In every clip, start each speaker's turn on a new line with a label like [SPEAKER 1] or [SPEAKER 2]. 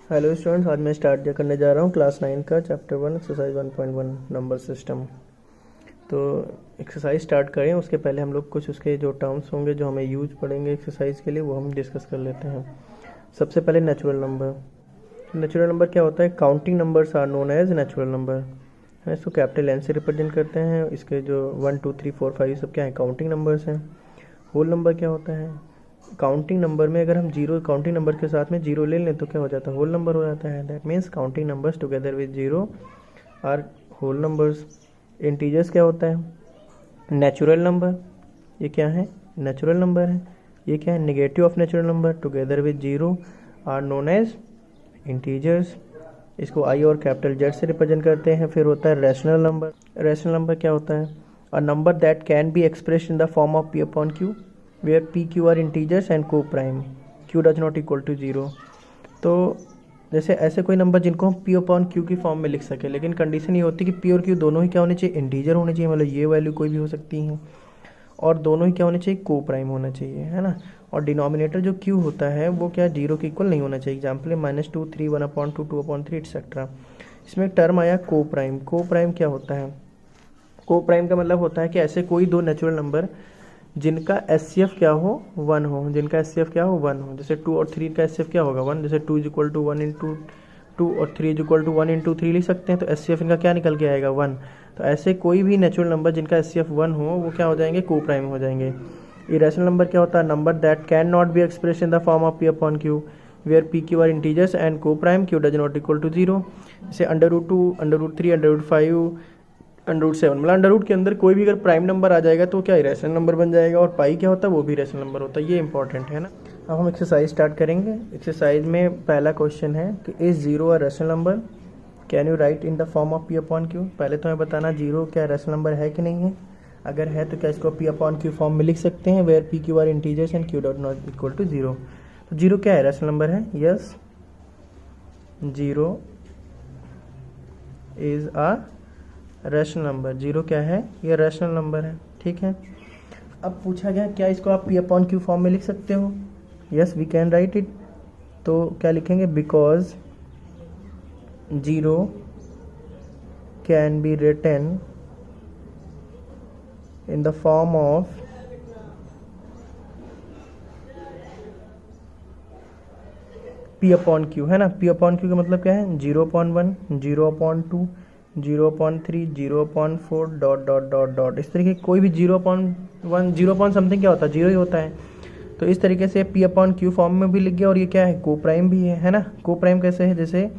[SPEAKER 1] Hello students, आज मैं start करने जा रहा हूँ क्लास 9 का चैप्टर 1 एक्सरसाइज 1.1 नंबर सिस्टम। तो एक्सरसाइज स्टार्ट करें उसके पहले हम लोग कुछ उसके जो टर्म्स होंगे जो हमें यूज पड़ेंगे एक्सरसाइज के लिए वो हम डिस्कस कर लेते हैं। सबसे पहले नेचुरल नंबर। नेचुरल नंबर क्या होता है? Counting numbers are known as natural number है। इसको कैपिटल एन से रिप्रेजेंट करते हैं। इसके जो 1 2 3 4 5 सब क्या है? काउंटिंग नंबर्स हैं। होल नंबर क्या होता है? काउंटिंग नंबर में अगर हम जीरो काउंटिंग नंबर के साथ में जीरो ले लें तो क्या हो जाता है? होल नंबर हो जाता है। That means counting numbers together with zero are whole numbers. Integers क्या होता है? Natural number. ये क्या है? नेचुरल नंबर है। ये क्या है? Negative of natural number together with zero are known as integers. इसको आई और कैपिटल जेड से रिप्रेजेंट करते हैं। फिर होता है रैशनल नंबर। रैशनल नंबर क्या होता है? A number that can be expressed in the form of P upon Q where P Q are integers and coprime Q does not equal to zero. तो जैसे ऐसे कोई number जिनको हम P upon Q की form में लिख सके, लेकिन कंडीशन ये होती है कि पी और क्यू दोनों ही क्या होने चाहिए? इंटीजर होने चाहिए। मतलब ये वैल्यू कोई भी हो सकती है और दोनों ही क्या होने चाहिए? को प्राइम होना चाहिए, है ना। और डिनोमिनेटर जो क्यू होता है वो क्या जीरो के इक्वल नहीं होना चाहिए। एग्जाम्पल है -2 3 1/2 2/3 एक्सेट्रा। इसमें एक टर्म आया को प्राइम। को प्राइम क्या होता है? को प्राइम का मतलब होता है कि ऐसे कोई दो नेचुरल नंबर जिनका एचसीएफ क्या हो? 1 हो। जिनका एचसीएफ क्या हो? 1 हो। जैसे 2 और 3 का एचसीएफ क्या होगा? 1। जैसे 2 इज इक्वल टू 1 इंटू 2 और 3 इज इक्वल टू 1 इंटू 3 लिख सकते हैं। तो एचसीएफ इनका क्या निकल के आएगा? 1। तो ऐसे कोई भी नेचुरल नंबर जिनका एचसीएफ 1 हो वो क्या हो जाएंगे? को प्राइम हो जाएंगे। इरेशनल नंबर क्या होता है? Number that can not be express in the form of P upon Q where P Q are integers and coprime Q does not equal to zero. जैसे √2 √3 √5 √7। मतलब √रूट के अंदर कोई भी अगर प्राइम नंबर आ जाएगा तो क्या इरेशनल नंबर बन जाएगा। और पाई क्या होता है? वो भी इरेशनल नंबर होता है। ये इंपॉर्टेंट है ना। अब हम एक्सरसाइज स्टार्ट करेंगे। एक्सरसाइज में पहला क्वेश्चन है कि is zero a rational number, can you right in the form of P upon Q. पहले तो हमें बताना जीरो क्या रैशनल नंबर है कि नहीं है। अगर है तो क्या इसको पी अपॉन क्यू फॉर्म में लिख सकते हैं where P Q are integers and q dot not equal to zero. तो जीरो क्या है? रैशनल नंबर है। Yes, zero is a rational number. Zero क्या है? ये रैशनल नंबर है। ठीक है। अब पूछा गया क्या इसको आप पी अपॉन क्यू फॉर्म में लिख सकते हो? Yes, we can write it. तो क्या लिखेंगे? Because zero can be written in the form of P upon q, है ना। पी अपॉन क्यू का मतलब क्या है? 0/1 0/2 0/3 0/4 डॉट डॉट डॉट डॉट। इस तरीके कोई भी 0/1 0 समथिंग क्या होता है? जीरो ही होता है। तो इस तरीके से पी अपॉन क्यू फॉर्म में भी लिख गया। और ये क्या है? को प्राइम भी है ना। को प्राइम कैसे है? जैसे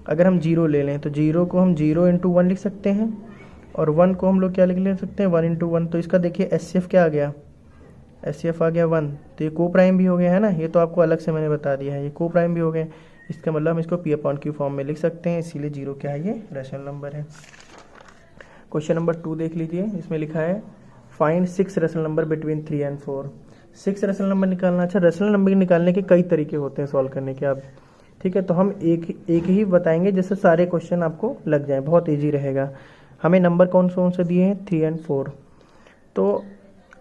[SPEAKER 1] अगर हम जीरो ले लें तो जीरो को हम 0 × 1 लिख सकते हैं और 1 को हम लोग क्या लिख ले सकते हैं? 1 × 1। तो इसका देखिए एचसीएफ क्या आ गया? एचसीएफ आ गया 1। तो ये को प्राइम भी हो गया, है ना। ये तो आपको अलग से मैंने बता दिया है। ये को प्राइम भी हो गए। इसका मतलब हम इसको पी अपॉन क्यू फॉर्म में लिख सकते हैं। इसीलिए जीरो क्या है? ये रैशनल नंबर है। क्वेश्चन नंबर 2 देख लीजिए। इसमें लिखा है find 6 rational number between 3 and 4। 6 rational number निकालना। अच्छा, रैशनल नंबर निकालने के कई तरीके होते हैं सॉल्व करने के। अब ठीक है, तो हम एक ही बताएंगे जिससे सारे क्वेश्चन आपको लग जाए। बहुत ईजी रहेगा। हमें नंबर कौन से दिए हैं? 3 and 4। तो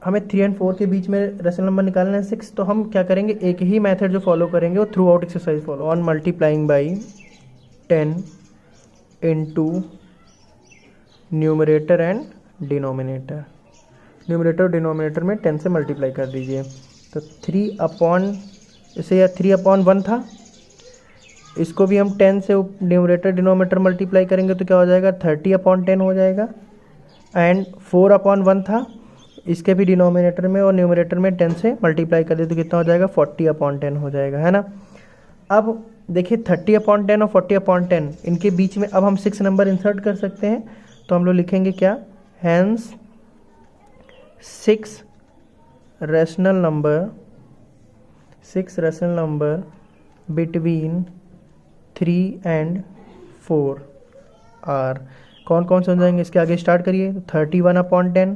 [SPEAKER 1] हमें 3 and 4 के बीच में रैशनल नंबर निकालना है 6। तो हम क्या करेंगे? एक ही मेथड जो फॉलो करेंगे वो through out exercise follow. On multiplying by 10 into numerator and denominator. Numerator और डिनोमिनेटर में 10 से मल्टीप्लाई कर दीजिए। तो 3 अपॉन, इसे या 3/1 था, इसको भी हम 10 से न्यूमरेटर डिनोमिनेटर मल्टीप्लाई करेंगे तो क्या हो जाएगा? 30/10 हो जाएगा। एंड 4/1 था, इसके भी डिनोमिनेटर में और न्यूमरेटर में 10 से मल्टीप्लाई कर दे तो कितना हो जाएगा? 40/10 हो जाएगा, है ना। अब देखिए 30/10 और 40/10 इनके बीच में अब हम 6 नंबर इंसर्ट कर सकते हैं। तो हम लोग लिखेंगे क्या? Hence 6 rational number between 3 and 4 are. कौन कौन से हो जाएंगे? इसके आगे स्टार्ट करिए। 31/10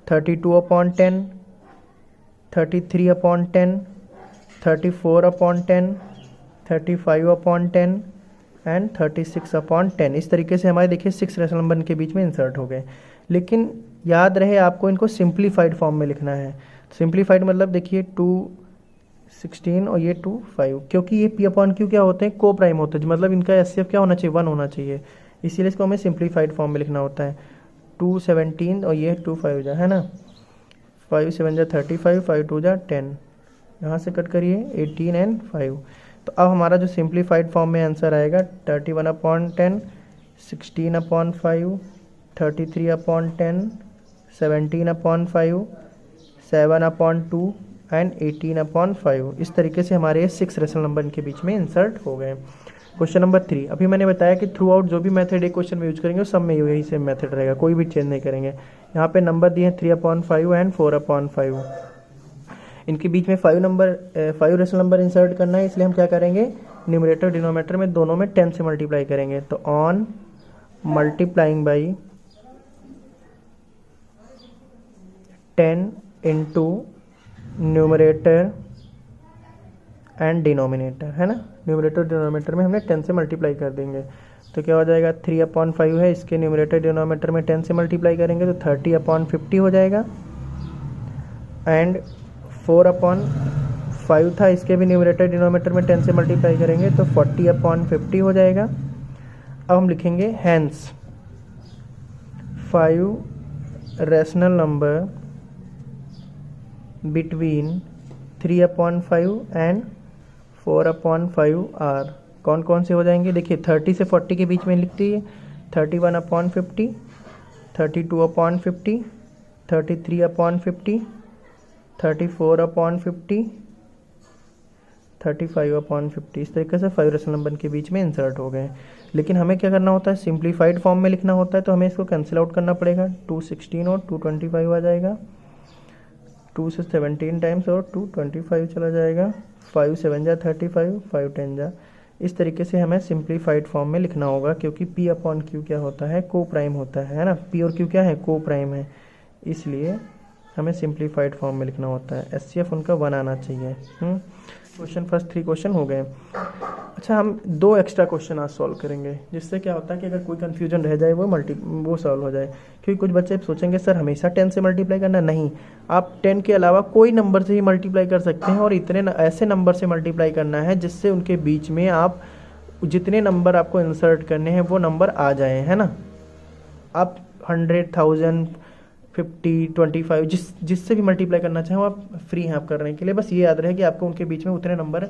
[SPEAKER 1] 32/10 33/10 34/10 35/10 एंड 36/10। इस तरीके से हमारे देखिए 6 रैशनल नंबर के बीच में इंसर्ट हो गए। लेकिन याद रहे आपको इनको सिंप्लीफाइड फॉर्म में लिखना है। सिंप्लीफाइड मतलब देखिए 2 16 और ये 2 5, क्योंकि ये पी अपॉन क्यू क्या होते हैं, को प्राइम होते हैं, मतलब इनका एचसीएफ क्या होना चाहिए, 1 होना चाहिए, इसीलिए इसको हमें सिंप्लीफाइड फॉर्म में लिखना होता है। 2 17 और ये 2 5 जा, है ना, 5 7 जा 35, 5 2 जा 10, यहाँ से कट करिए 18 एंड 5। तो अब हमारा जो सिंप्लीफाइड फॉर्म में आंसर आएगा 31/10, 16/5, 33/10, 17/5, 7/2 एंड 18/5। इस तरीके से हमारे 6 रेशनल नंबर इनके बीच में इंसर्ट हो गए। क्वेश्चन नंबर 3, अभी मैंने बताया कि थ्रू आउट जो भी मेथड एक क्वेश्चन में यूज करेंगे सब में यही सेम मेथड रहेगा, कोई भी चेंज नहीं करेंगे। यहाँ पे नंबर दिए 3/5 एंड 4/5, इनके बीच में 5 रेशनल नंबर इंसर्ट करना है, इसलिए हम क्या करेंगे, न्यूमरेटर डिनोमिनेटर में दोनों में 10 से मल्टीप्लाई करेंगे। तो on multiplying by 10 into numerator and denominator, है ना, न्यूमरेटर डिनोमिनेटर में हमने 10 से मल्टीप्लाई कर देंगे। तो क्या हो जाएगा, 3/5 है, इसके न्यूमरेटर डिनोमिनेटर में 10 से मल्टीप्लाई करेंगे तो 30/50 हो जाएगा। एंड 4/5 था, इसके भी न्यूमरेटर डिनोमिनेटर में 10 से मल्टीप्लाई करेंगे तो 40/50 हो जाएगा। अब हम लिखेंगे hence 5 rational number between 3/5 and 4/5 are. कौन कौन से हो जाएंगे, देखिए 30 से 40 के बीच में लिख दीजिए, 31/50, 32/50, 33/50, 34/50, 35/50। इस तरीके से 5 रेशनल नंबर के बीच में इंसर्ट हो गए। लेकिन हमें क्या करना होता है, सिंप्लीफाइड फॉर्म में लिखना होता है, तो हमें इसको कैंसिल आउट करना पड़ेगा। 216 और 225 आ जाएगा, 2 से 17 टाइम्स और 225 चला जाएगा, 5 7 जा 35, 5 10 जा। इस तरीके से हमें सिंप्लीफाइड फॉर्म में लिखना होगा, क्योंकि P अपॉन Q क्या होता है, को प्राइम होता है ना, P और Q क्या है, को प्राइम है, इसलिए हमें सिंप्लीफाइड फॉर्म में लिखना होता है। एचसीएफ उनका 1 आना चाहिए। क्वेश्चन फर्स्ट 3 क्वेश्चन हो गए। अच्छा, हम 2 एक्स्ट्रा क्वेश्चन आज सॉल्व करेंगे, जिससे क्या होता है कि अगर कोई कंफ्यूजन रह जाए वो सॉल्व हो जाए। क्योंकि कुछ बच्चे सोचेंगे सर हमेशा 10 से मल्टीप्लाई करना, नहीं, आप 10 के अलावा कोई नंबर से ही मल्टीप्लाई कर सकते हैं, और इतने ऐसे नंबर से मल्टीप्लाई करना है जिससे उनके बीच में आप जितने नंबर आपको इंसर्ट करने हैं वो नंबर आ जाए, है ना। आप 100, 1000, 50, 25 जिससे भी मल्टीप्लाई करना चाहें आप फ्री हैं आप करने के लिए, बस ये याद रहे कि आपको उनके बीच में उतने नंबर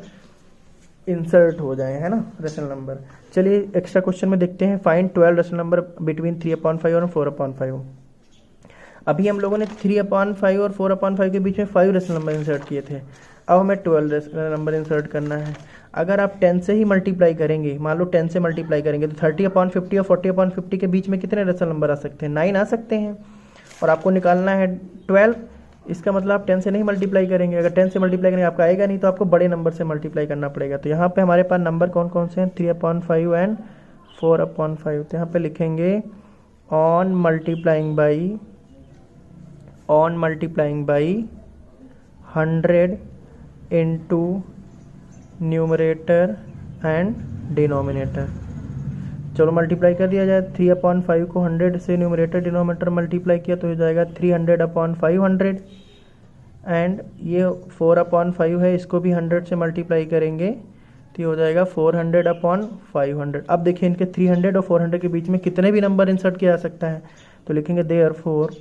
[SPEAKER 1] इंसर्ट हो जाए, है ना, रेशनल नंबर। चलिए एक्स्ट्रा क्वेश्चन में देखते हैं, फाइंड 12 रेशनल नंबर बिटवीन 3/5 और 4/5। अभी हम लोगों ने 3/5 और 4/5 के बीच में 5 रेशनल नंबर इंसर्ट किए थे, अब हमें 12 रेशनल नंबर इंसर्ट करना है। अगर आप 10 से ही मल्टीप्लाई करेंगे, मान लो 10 से मल्टीप्लाई करेंगे तो 30/50 और 40/50 के बीच में कितने रेशनल नंबर आ सकते हैं, 9 आ सकते हैं, और आपको निकालना है 12। इसका मतलब आप 10 से नहीं मल्टीप्लाई करेंगे, अगर 10 से मल्टीप्लाई करेंगे आपका आएगा नहीं, तो आपको बड़े नंबर से मल्टीप्लाई करना पड़ेगा। तो यहाँ पे हमारे पास नंबर कौन कौन से हैं, 3/5 एंड 4/5। तो यहाँ पे लिखेंगे on multiplying by 100 into numerator and denominator. चलो मल्टीप्लाई कर दिया जाए, 3/5 को 100 से न्यूमरेटर डिनोमिनेटर मल्टीप्लाई किया तो हो जाएगा 300/500, एंड ये 4/5 है, इसको भी 100 से मल्टीप्लाई करेंगे तो ये हो जाएगा 400/500। अब देखिए इनके 300 और 400 के बीच में कितने भी नंबर इंसर्ट किया जा सकता है, तो लिखेंगे therefore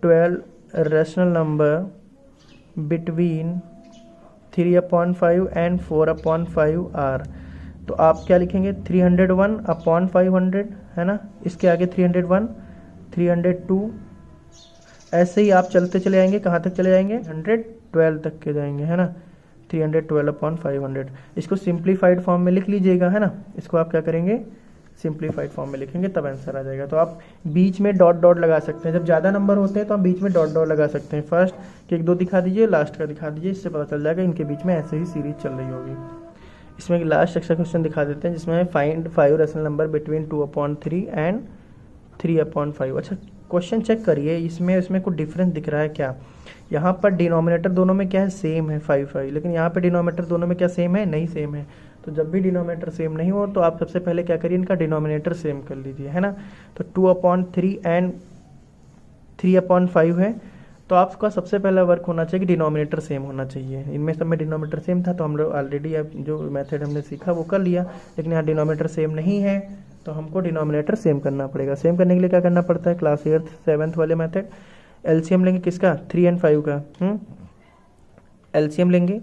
[SPEAKER 1] 12 rational number between 3/5 and 4/5 are. तो आप क्या लिखेंगे, 301/500, है ना, इसके आगे 301, 302, ऐसे ही आप चलते चले जाएंगे, कहाँ तक चले जाएंगे, 112 तक के जाएंगे, है ना, 312/500। इसको सिंप्लीफाइड फॉर्म में लिख लीजिएगा, है ना, इसको आप क्या करेंगे, सिंप्लीफाइड फॉर्म में लिखेंगे तब आंसर आ जाएगा। तो आप बीच में डॉट डॉट लगा सकते हैं, जब ज़्यादा नंबर होते हैं तो आप बीच में डॉट डॉट लगा सकते हैं। फर्स्ट के 1 2 दिखा दीजिए, लास्ट का दिखा दीजिए, इससे पता चल जाएगा इनके बीच में ऐसे ही सीरीज चल रही होगी। इसमें लास्ट एक्स्ट्रा क्वेश्चन दिखा देते हैं, जिसमें find 5 rational number between 2/3 and 3/5। अच्छा क्वेश्चन चेक करिए, इसमें कुछ डिफरेंस दिख रहा है क्या। यहाँ पर डिनोमिनेटर दोनों में क्या है, सेम है 5, लेकिन यहाँ पे डिनोमिनेटर दोनों में क्या सेम है, नहीं सेम है। तो जब भी डिनोमिनेटर सेम नहीं हो तो आप सबसे पहले क्या करिए, इनका डिनोमिनेटर सेम कर लीजिए, है ना। तो 2/3 एंड 3/5 है, तो आपका सबसे पहला वर्क होना चाहिए कि डिनोमिनेटर सेम होना चाहिए। इनमें सब में डिनोमिनेटर सेम था तो हम लोग ऑलरेडी अब जो मेथड हमने सीखा वो कर लिया, लेकिन यहाँ डिनोमिनेटर सेम नहीं है तो हमको डिनोमिनेटर सेम करना पड़ेगा। सेम करने के लिए क्या करना पड़ता है, क्लास 8th 7th वाले मेथड, एलसीएम लेंगे किसका, 3 और 5 का। एलसीएम लेंगे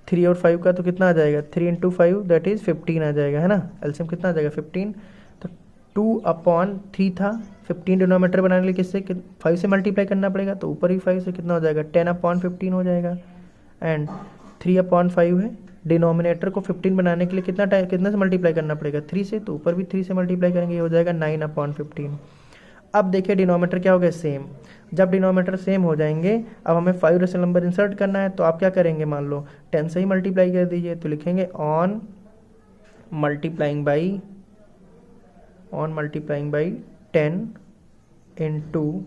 [SPEAKER 1] 3 और 5 का तो कितना आ जाएगा, 3 इंटू 5 दैट इज़ 15 आ जाएगा, है ना। एलसीएम कितना आ जाएगा 15, तो 2/3 था। 15 डिनोमीटर बनाने के लिए किससे 5 से मल्टीप्लाई करना पड़ेगा, तो ऊपर भी 5 से कितना हो जाएगा 10/15 हो जाएगा। एंड 3/5 है, डिनोमिनेटर को 15 बनाने के लिए कितना से मल्टीप्लाई करना पड़ेगा 3 से, तो ऊपर भी 3 से मल्टीप्लाई करेंगे, ये हो जाएगा 9/15। अब देखिए डिनोमीटर क्या हो गया सेम। जब डिनोमीटर सेम हो जाएंगे अब हमें 5 रेशनल नंबर इंसर्ट करना है, तो आप क्या करेंगे, मान लो 10 से ही मल्टीप्लाई कर दीजिए, तो लिखेंगे on multiplying by 10 into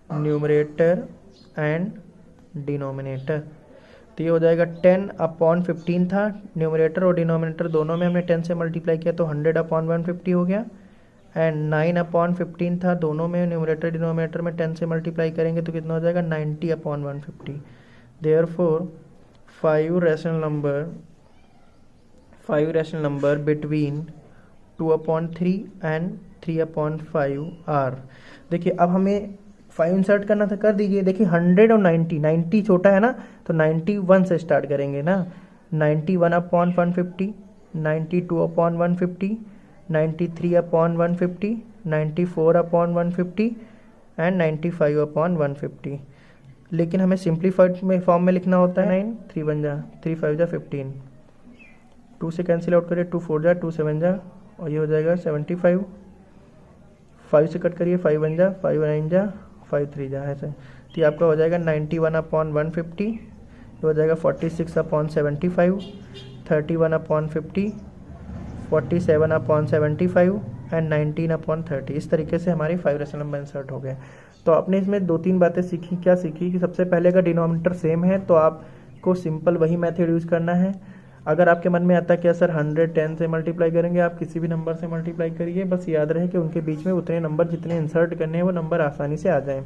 [SPEAKER 1] numerator and denominator. तो ये हो जाएगा 10/15 था, न्यूमरेटर और डिनोमिनेटर दोनों में हमने 10 से मल्टीप्लाई किया तो 100/150 हो गया। एंड 9/15 था, दोनों में न्यूमरेटर डिनोमिनेटर में 10 से मल्टीप्लाई करेंगे तो कितना हो जाएगा 90/150। Therefore 5 rational number between 2/3 and 3/5 are. देखिए अब हमें 5 इंसर्ट करना था, कर दीजिए। देखिए 100 और 90 छोटा है ना, तो 91 से स्टार्ट करेंगे ना। 91/150, 92/150, 93/150, 94/150 एंड 95/150। लेकिन हमें सिंप्लीफाइड में फॉर्म में लिखना होता है 9 3 1 जा 3 5 जा 15, 2 से कैंसिल आउट करिए, 2 4 जा 2 7 जा और ये हो जाएगा 75। 5 से कट करिए, 5 1 जा 5 9 जा 5 3 जा, ऐसे। तो ये आपका हो जाएगा 91/150, ये हो जाएगा 46/75, 31/50, 47/75 एंड 19/30। इस तरीके से हमारी 5 रेशनल नंबर इंसर्ट हो गए। तो आपने इसमें 2-3 बातें सीखी। क्या सीखी कि सबसे पहले अगर डिनोमिनेटर सेम है तो आपको सिंपल वही मेथड यूज़ करना है। अगर आपके मन में आता है कि सर 110 से मल्टीप्लाई करेंगे, आप किसी भी नंबर से मल्टीप्लाई करिए, बस याद रहे कि उनके बीच में उतने नंबर जितने इंसर्ट करने हैं वो नंबर आसानी से आ जाएं।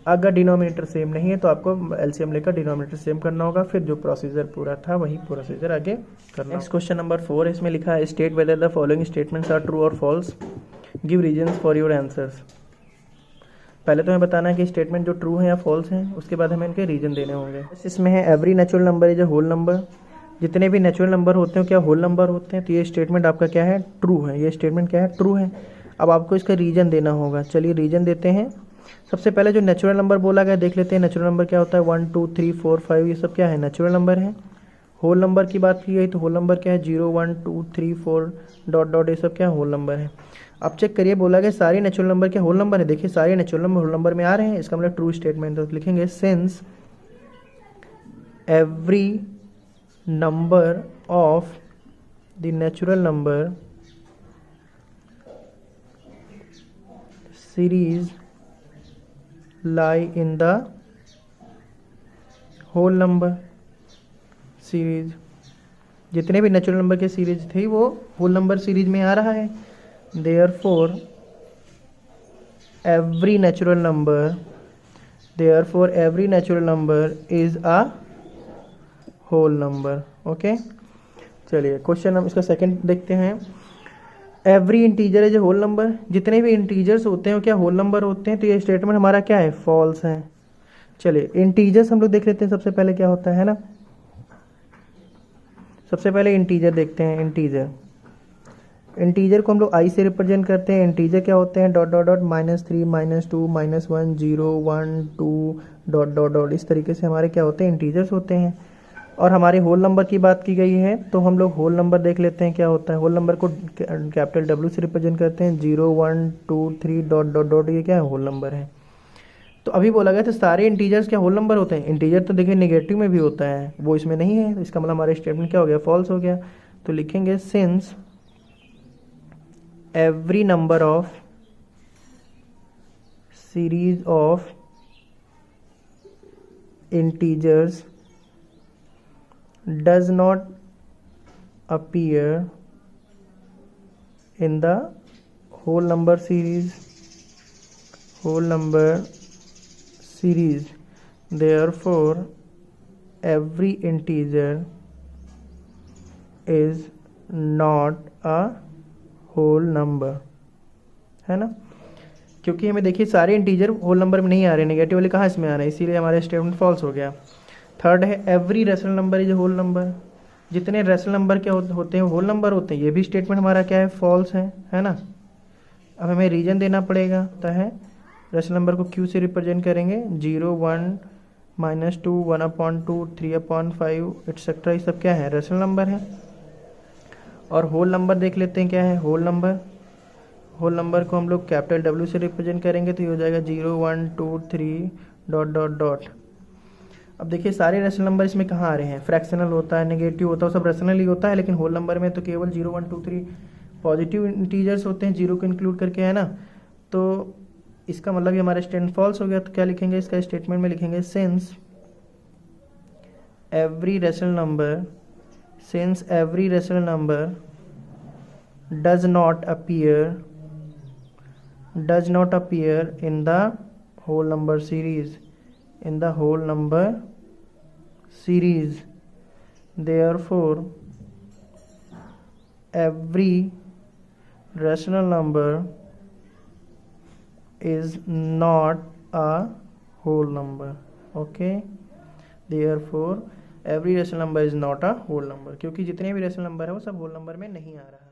[SPEAKER 1] अगर डिनोमिनेटर सेम नहीं है तो आपको एलसीएम लेकर डिनोमिनेटर सेम करना होगा, फिर जो प्रोसीजर पूरा था वही प्रोसीजर आगे करना। नेक्स्ट क्वेश्चन नंबर 4 इसमें लिखा है state whether the following statements are true और false, give reasons for your answers. पहले तो हमें बताना है कि स्टेटमेंट जो ट्रू है या फॉल्स है, उसके बाद हमें इनके रीजन देने होंगे। इसमें है every natural number is a whole number. जितने भी नेचुरल नंबर होते हैं क्या होल नंबर होते हैं, तो ये स्टेटमेंट आपका क्या है, ट्रू है। ये स्टेटमेंट क्या है, ट्रू है। अब आपको इसका रीजन देना होगा। चलिए रीजन देते हैं। सबसे पहले जो नेचुरल नंबर बोला गया देख लेते हैं। नेचुरल नंबर क्या होता है, 1 2 3 4 5, ये सब क्या है, नेचुरल नंबर है। होल नंबर की बात की गई तो होल नंबर क्या है, 0 1 2 3 4 डॉट डॉट, ये सब क्या होल नंबर है। अब चेक करिए, बोला गया सारे नेचुरल नंबर क्या होल नंबर है। देखिए सारे नेचुरल नंबर होल नंबर में आ रहे हैं, इसका मतलब ट्रू स्टेटमेंट। तो लिखेंगे since every number of the natural number series lie in the whole number series. जितने भी नेचुरल नंबर के सीरीज थे वो होल नंबर सीरीज में आ रहा है। therefore every natural number is a whole number। Okay चलिए क्वेश्चन हम इसका सेकंड देखते हैं। Every integer is a whole number. जितने भी इंटीजर्स होते हैं वो क्या होल नंबर होते हैं, तो ये स्टेटमेंट हमारा क्या है, फॉल्स है। चलिए इंटीजर्स हम लोग देख लेते हैं सबसे पहले क्या होता है ना। सबसे पहले इंटीजर देखते हैं। इंटीजर को हम लोग आई से रिप्रेजेंट करते हैं। इंटीजर क्या होते हैं, dot dot dot -3 -2 -1 0 1 2 dot dot dot, इस तरीके से हमारे क्या होते हैं, इंटीजर्स होते हैं। और हमारे होल नंबर की बात की गई है तो हम लोग होल नंबर देख लेते हैं क्या होता है। होल नंबर को कैपिटल W से रिप्रेजेंट करते हैं। 0 1 2 3 डॉट डॉट डॉट, ये क्या है, होल नंबर है। तो अभी बोला गया तो सारे इंटीजर्स क्या होल नंबर होते हैं। इंटीजर तो देखिए नेगेटिव में भी होता है, वो इसमें नहीं है, तो इसका मतलब हमारा स्टेटमेंट क्या हो गया, फॉल्स हो गया। तो लिखेंगे since every number of series of integers does not appear in the whole number series therefore every integer is not a whole number, है ना। क्योंकि हमें देखिए सारे इंटीजर होल नंबर में नहीं आ रहे, नेगेटिव वाले कहाँ इसमें आ रहे हैं, इसीलिए हमारा स्टेटमेंट फॉल्स हो गया। थर्ड है every rational number is whole number, जितने रेशनल नंबर क्या होते हैं होल नंबर होते हैं, ये भी स्टेटमेंट हमारा क्या है, फॉल्स है ना। अब हमें रीजन देना पड़ेगा, तो है रेशनल नंबर को क्यू से रिप्रेजेंट करेंगे, 0 1 -2 1/2 3/5 एटसेट्रा, ये सब क्या है, रेशनल नंबर है। और होल नंबर देख लेते हैं क्या है, होल नंबर को हम लोग कैपिटल W से रिप्रेजेंट करेंगे, तो ये हो जाएगा 0 1 2 3 ... अब देखिए सारे रेशनल नंबर इसमें कहाँ आ रहे हैं, फ्रैक्शनल होता है, नेगेटिव होता है, सब रेशनल ही होता है, लेकिन होल नंबर में तो केवल 0 1 2 3 पॉजिटिव इंटीजर्स होते हैं, 0 को इंक्लूड करके, है ना। तो इसका मतलब ये हमारा स्टेटमेंट फॉल्स हो गया। तो क्या लिखेंगे इसका स्टेटमेंट में, लिखेंगे since every rational number does not appear in the whole number series, therefore every rational number is not a whole number, okay, therefore every rational number is not a whole number, क्योंकि जितने भी rational number है वो सब whole number में नहीं आ रहा है।